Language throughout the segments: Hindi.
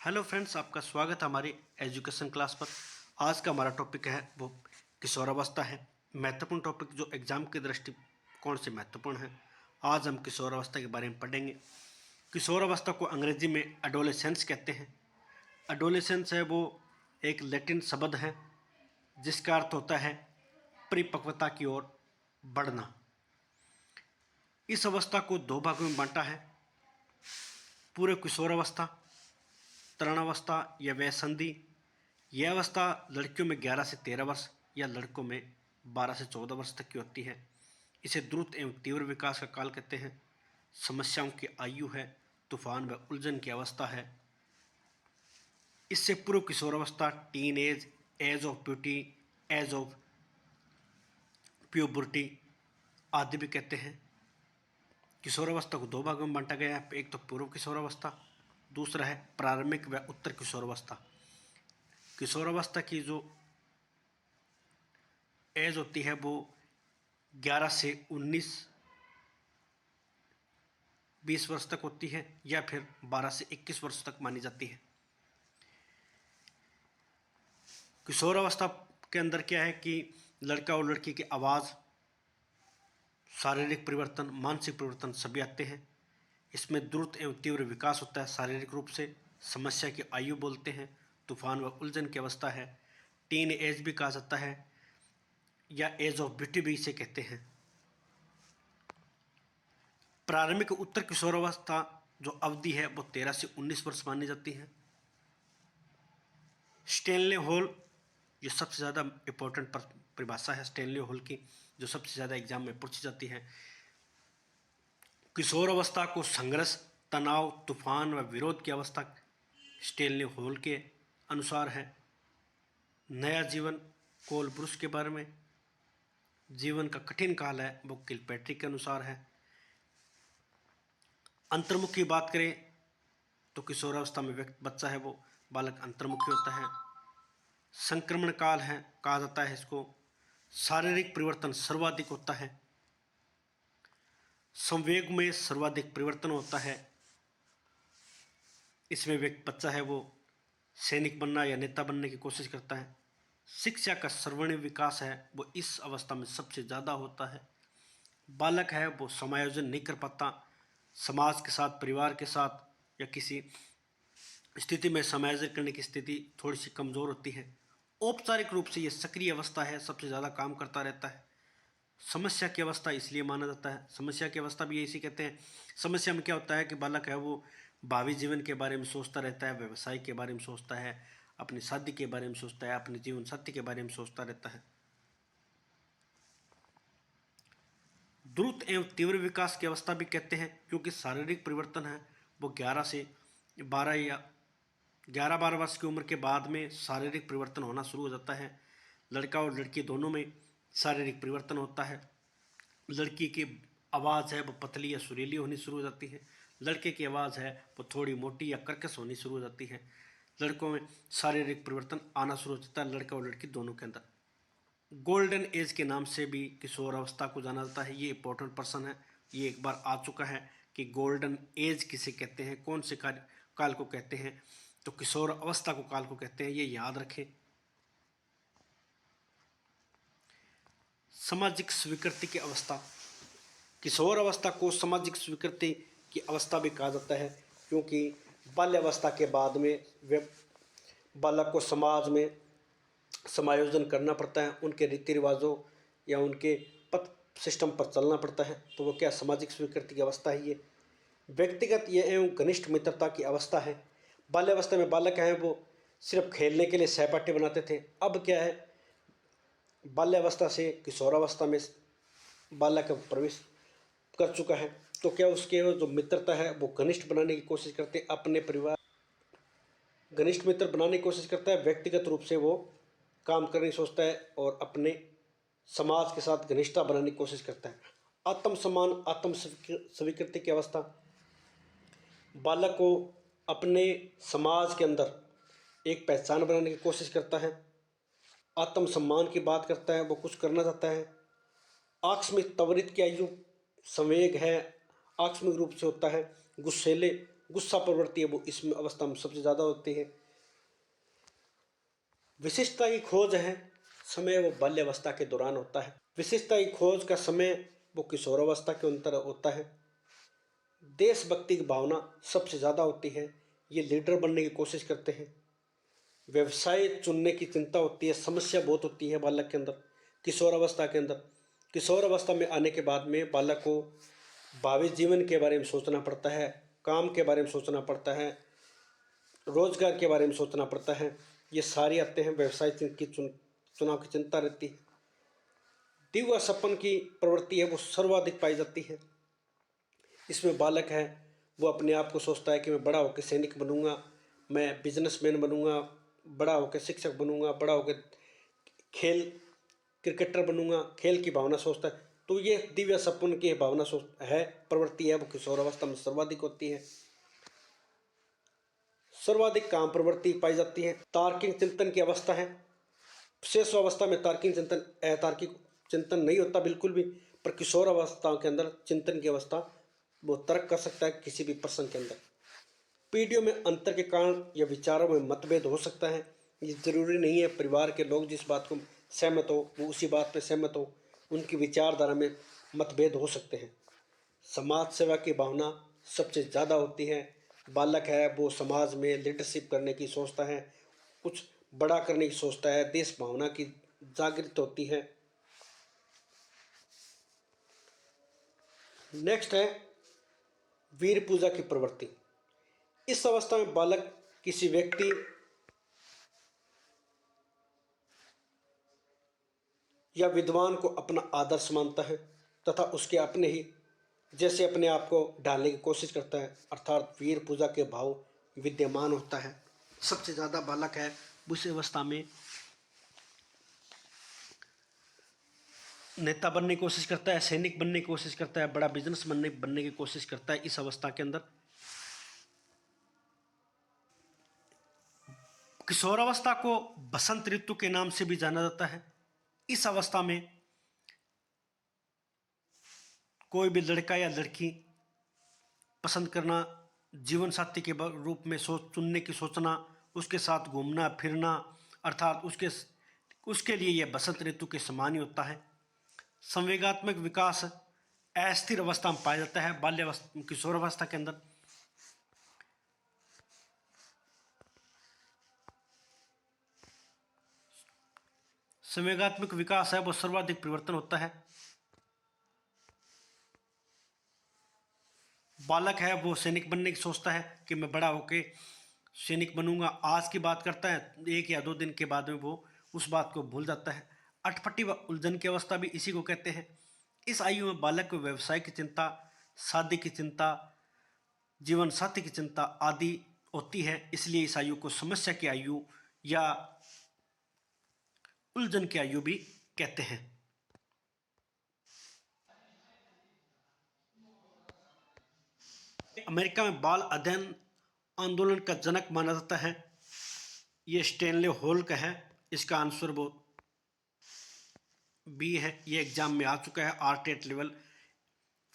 हेलो फ्रेंड्स, आपका स्वागत है हमारी एजुकेशन क्लास पर। आज का हमारा टॉपिक है वो किशोरावस्था है। महत्वपूर्ण टॉपिक जो एग्जाम की दृष्टिकोण से महत्वपूर्ण है। आज हम किशोरावस्था के बारे में पढ़ेंगे। किशोरावस्था को अंग्रेजी में एडोलेसेंस कहते हैं। एडोलेसेंस है वो एक लैटिन शब्द है जिसका अर्थ होता है परिपक्वता की ओर बढ़ना। इस अवस्था को दो भागों में बांटा है। पूर्व किशोरावस्था, तरुणावस्था या वयसंधि। यह अवस्था लड़कियों में 11 से 13 वर्ष या लड़कों में 12 से 14 वर्ष तक की होती है। इसे द्रुत एवं तीव्र विकास का काल कहते हैं। समस्याओं की आयु है, तूफान व उलझन की अवस्था है। इससे पूर्व किशोरावस्था, teenage, age of beauty, age of puberty आदि भी कहते हैं। किशोरावस्था को दो भागों में बांटा गया है। एक तो पूर्व किशोरावस्था, दूसरा है प्रारंभिक व उत्तर किशोरावस्था। किशोरावस्था की जो एज होती है वो 11 से 19-20 वर्ष तक होती है या फिर 12 से 21 वर्ष तक मानी जाती है। किशोरावस्था के अंदर क्या है कि लड़का और लड़की की आवाज़, शारीरिक परिवर्तन, मानसिक परिवर्तन सभी आते हैं। इसमें द्रुत एवं तीव्र विकास होता है शारीरिक रूप से। समस्या की आयु बोलते हैं। तूफान व उलझन की अवस्था है। टीन एज भी कहा जाता है या एज ऑफ ब्यूटी भी इसे कहते हैं। प्रारंभिक उत्तर किशोरावस्था जो अवधि है वो 13 से 19 वर्ष मानी जाती है। स्टेनले हॉल, ये सबसे ज़्यादा इम्पोर्टेंट परिभाषा है स्टेनले हॉल की, जो सबसे ज़्यादा एग्जाम में पूछी जाती है। किशोरावस्था को संघर्ष, तनाव, तूफान व विरोध की अवस्था स्टेनले हॉल के अनुसार है। नया जीवन कोल ब्रुश के बारे में, जीवन का कठिन काल है वो किलपैट्रिक के अनुसार है। अंतर्मुख की बात करें तो किशोरावस्था में बच्चा है वो बालक अंतर्मुखी होता है। संक्रमण काल है कहा जाता है इसको। शारीरिक परिवर्तन सर्वाधिक होता है। संवेग में सर्वाधिक परिवर्तन होता है। इसमें बच्चा है वो सैनिक बनना या नेता बनने की कोशिश करता है। शिक्षा का सर्वांगीण विकास है वो इस अवस्था में सबसे ज़्यादा होता है। बालक है वो समायोजन नहीं कर पाता। समाज के साथ, परिवार के साथ या किसी स्थिति में समायोजन करने की स्थिति थोड़ी सी कमज़ोर होती है। औपचारिक रूप से ये सक्रिय अवस्था है, सबसे ज़्यादा काम करता रहता है। समस्या की अवस्था इसलिए माना जाता है, समस्या की अवस्था भी इसी कहते हैं। समस्या में क्या होता है कि बालक है वो भावी जीवन के बारे में सोचता रहता है, व्यवसाय के बारे में सोचता है, अपनी शादी के बारे में सोचता है, अपने जीवन साथी के बारे में सोचता रहता है। द्रुत एवं तीव्र विकास की अवस्था भी कहते हैं क्योंकि शारीरिक परिवर्तन है वो 11 से 12 या 11-12 वर्ष की उम्र के बाद में शारीरिक परिवर्तन होना शुरू हो जाता है। लड़का और लड़की दोनों में शारीरिक परिवर्तन होता है। लड़की की आवाज़ है वो पतली या सुरीली होनी शुरू हो जाती है। लड़के की आवाज़ है वो थोड़ी मोटी या कर्कश होनी शुरू हो जाती है। लड़कों में शारीरिक परिवर्तन आना शुरू हो जाता है, लड़का और लड़की दोनों के अंदर। गोल्डन एज के नाम से भी किशोरावस्था को जाना जाता है। ये इंपॉर्टेंट पर्सन है, ये एक बार आ चुका है कि गोल्डन एज किसे कहते हैं, कौन से काल को कहते हैं। तो किशोर अवस्था को काल को कहते हैं, ये याद रखें। सामाजिक स्वीकृति की अवस्था, किशोर अवस्था को सामाजिक स्वीकृति की अवस्था भी कहा जाता है क्योंकि बाल्यावस्था के बाद में वे बालक को समाज में समायोजन करना पड़ता है, उनके रीति रिवाजों या उनके पथ सिस्टम पर चलना पड़ता है। तो वो क्या सामाजिक स्वीकृति की अवस्था है। ये व्यक्तिगत ये एवं घनिष्ठ मित्रता की अवस्था है। बाल्यावस्था में बालक है वो सिर्फ खेलने के लिए सहपाठी बनाते थे। अब क्या है, बाल्यावस्था से किशोरावस्था में बालक प्रवेश कर चुका है तो क्या उसके जो मित्रता है वो घनिष्ठ बनाने की कोशिश करते हैं। अपने परिवार घनिष्ठ मित्र बनाने की कोशिश करता है। व्यक्तिगत रूप से वो काम करने की सोचता है और अपने समाज के साथ घनिष्ठता बनाने की कोशिश करता है। आत्मसम्मान, आत्म स्वीकृति की अवस्था, बालक को अपने समाज के अंदर एक पहचान बनाने की कोशिश करता है। आत्मसम्मान की बात करता है, वो कुछ करना चाहता है। आकस्मिक त्वरित की आयु, संवेग है आकस्मिक रूप से होता है। गुस्सेले गुस्सा प्रवृत्ति है वो इसमें अवस्था में सबसे ज़्यादा होती है। विशिष्टता की खोज है समय वो बाल्यावस्था के दौरान होता है। विशिष्टता की खोज का समय वो किशोरावस्था के अंतर होता है। देशभक्ति की भावना सबसे ज़्यादा होती है, ये लीडर बनने की कोशिश करते हैं। व्यवसाय चुनने की चिंता होती है, समस्या बहुत होती है बालक के अंदर किशोरावस्था के अंदर। किशोरावस्था में आने के बाद में बालक को भावी जीवन के बारे में सोचना पड़ता है, काम के बारे में सोचना पड़ता है, रोजगार के बारे में सोचना पड़ता है। ये सारी आते हैं, व्यवसाय की चुनाव की चिंता रहती है। दिव्य सपन की प्रवृत्ति है वो सर्वाधिक पाई जाती है। इसमें बालक है वो अपने आप को सोचता है कि मैं बड़ा होकर सैनिक बनूंगा, मैं बिजनेसमैन बनूंगा, बड़ा होकर शिक्षक बनूंगा, बड़ा होकर खेल क्रिकेटर बनूंगा, खेल की भावना सोचता है। तो ये दिव्य सपन की भावना सोच है प्रवृत्ति है वो किशोरावस्था में सर्वाधिक होती है। सर्वाधिक काम प्रवृत्ति पाई जाती है। तार्किक चिंतन की अवस्था है। शेष अवस्था में तार्किक चिंतन अतार्किक चिंतन नहीं होता बिल्कुल भी, पर किशोर अवस्था के अंदर चिंतन की अवस्था वो तर्क कर सकता है किसी भी प्रश्न के अंदर। पीढ़ियों में अंतर के कारण या विचारों में मतभेद हो सकता है। ये जरूरी नहीं है परिवार के लोग जिस बात को सहमत हो वो उसी बात पर सहमत हो, उनकी विचारधारा में मतभेद हो सकते हैं। समाज सेवा की भावना सबसे ज़्यादा होती है। बालक है वो समाज में लीडरशिप करने की सोचता है, कुछ बड़ा करने की सोचता है, देश भावना की जागृत होती है। नेक्स्ट है वीर पूजा की प्रवृत्ति। इस अवस्था में बालक किसी व्यक्ति या विद्वान को अपना आदर्श मानता है तथा उसके अपने ही जैसे अपने आप को ढालने की कोशिश करता है, अर्थात वीर पूजा के भाव विद्यमान होता है। सबसे ज़्यादा बालक है उस अवस्था में नेता बनने की कोशिश करता है, सैनिक बनने की कोशिश करता है, बड़ा बिजनेस बनने की कोशिश करता है। इस अवस्था के अंदर किशोरावस्था को बसंत ऋतु के नाम से भी जाना जाता है। इस अवस्था में कोई भी लड़का या लड़की पसंद करना, जीवन साथी के रूप में सोच चुनने की सोचना, उसके साथ घूमना फिरना, अर्थात उसके लिए यह बसंत ऋतु के समान ही होता है। संवेगात्मक विकास अस्थिर अवस्था में पाया जाता है बाल्यावस्था किशोरावस्था के अंदर। संवेगात्मक विकास है वो सर्वाधिक परिवर्तन होता है। बालक है वो सैनिक बनने की सोचता है कि मैं बड़ा होके सैनिक बनूंगा। आज की बात करता है, 1 या 2 दिन के बाद में वो उस बात को भूल जाता है। अटपटी व उलझन की अवस्था भी इसी को कहते हैं। इस आयु में बालक को व्यवसाय की चिंता, शादी की चिंता, जीवन साथी की चिंता आदि होती है। इसलिए इस आयु को समस्या की आयु या उलझन की आयु भी कहते हैं। अमेरिका में बाल अध्ययन आंदोलन का जनक माना जाता है, ये स्टेनले हॉल का है। इसका आंसर वो बी है। ये एग्जाम में आ चुका है, आरटेट लेवल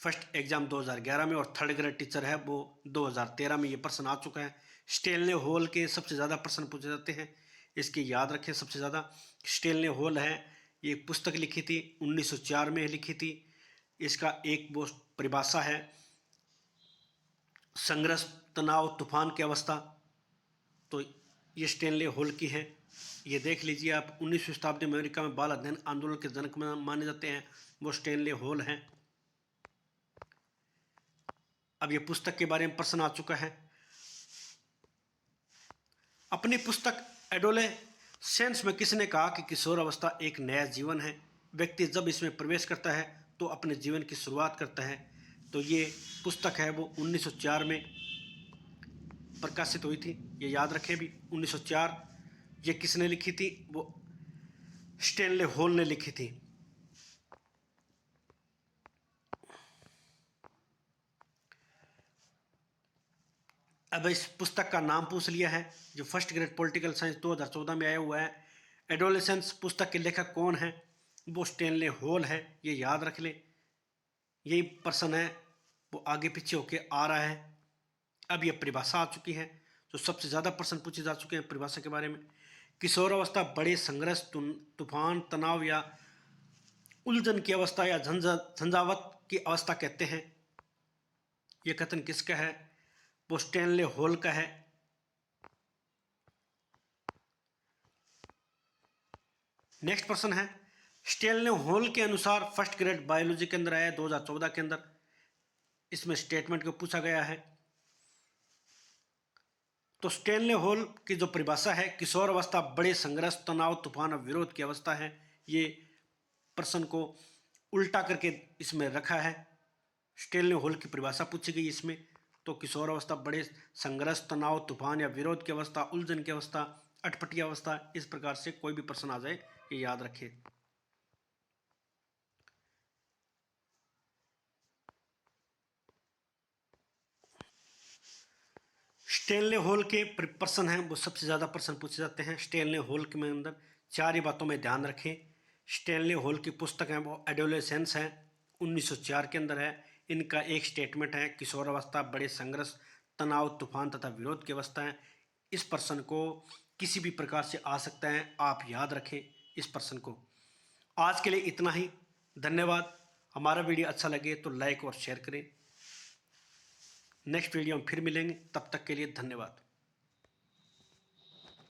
फर्स्ट एग्जाम 2011 में, और थर्ड ग्रेड टीचर है वो 2013 में ये प्रश्न आ चुका है। स्टेनले हॉल के सबसे ज़्यादा प्रश्न पूछे जाते हैं, इसके याद रखें सबसे ज़्यादा। स्टेनले हॉल है, ये पुस्तक लिखी थी 1904 में लिखी थी। इसका एक वो परिभाषा है, संघर्ष तनाव तूफान की अवस्था, तो ये स्टेनले हॉल की है। ये देख लीजिए आप। 19वीं शताब्दी में अमेरिका में बाल अध्ययन आंदोलन के जनक माने जाते हैं वो स्टेनले हॉल हैं। अब ये पुस्तक के बारे में प्रश्न आ चुका है। अपनी पुस्तक एडोलेसेंस में किसने कहा कि किशोर अवस्था एक नया जीवन है, व्यक्ति जब इसमें प्रवेश करता है तो अपने जीवन की शुरुआत करता है। तो ये पुस्तक है वो 1904 में प्रकाशित हुई थी, ये याद रखें भी 1904। ये किसने लिखी थी? वो स्टेनले हॉल ने लिखी थी। अब इस पुस्तक का नाम पूछ लिया है, जो फर्स्ट ग्रेड पॉलिटिकल साइंस 2014 में आया हुआ है। एडोलेसेंस पुस्तक के लेखक कौन है? वो स्टेनले हॉल है, ये याद रख ले। यही प्रश्न है वो आगे पीछे होके आ रहा है। अब यह परिभाषा आ चुकी है जो सबसे ज़्यादा प्रश्न पूछे जा चुके हैं परिभाषा के बारे में। किशोरावस्था बड़े संघर्ष, तूफान, तनाव या उलझन की अवस्था या झंझावत की अवस्था कहते हैं। यह कथन किसका है? वो स्टैनले हॉल का है। नेक्स्ट प्रश्न है, स्टैनले हॉल के अनुसार फर्स्ट ग्रेड बायोलॉजी के अंदर आया 2014 के अंदर। इसमें स्टेटमेंट को पूछा गया है। तो स्टैनले हॉल की जो परिभाषा है, किशोर अवस्था बड़े संघर्ष, तनाव, तूफान और विरोध की अवस्था है। ये प्रश्न को उल्टा करके इसमें रखा है। स्टैनले हॉल की परिभाषा पूछी गई इसमें। तो किशोर अवस्था बड़े संघर्ष, तनाव, तूफान या विरोध की अवस्था, उलझन की अवस्था, अटपटी अवस्था, इस प्रकार से कोई भी प्रश्न आ जाए ये याद रखें। स्टैनले हॉल के प्रश्न हैं वो सबसे ज़्यादा प्रश्न पूछे जाते हैं। स्टैनले हॉल के अंदर 4 ही बातों में ध्यान रखें। स्टैनले हॉल की पुस्तक है वो एडोलेसेंस है, 1904 के अंदर है। इनका एक स्टेटमेंट है, किशोर अवस्था बड़े संघर्ष, तनाव, तूफान तथा विरोध की अवस्था है। इस प्रश्न को किसी भी प्रकार से आ सकता है, आप याद रखें इस प्रश्न को। आज के लिए इतना ही। धन्यवाद। हमारा वीडियो अच्छा लगे तो लाइक और शेयर करें। नेक्स्ट वीडियो में फिर मिलेंगे, तब तक के लिए धन्यवाद।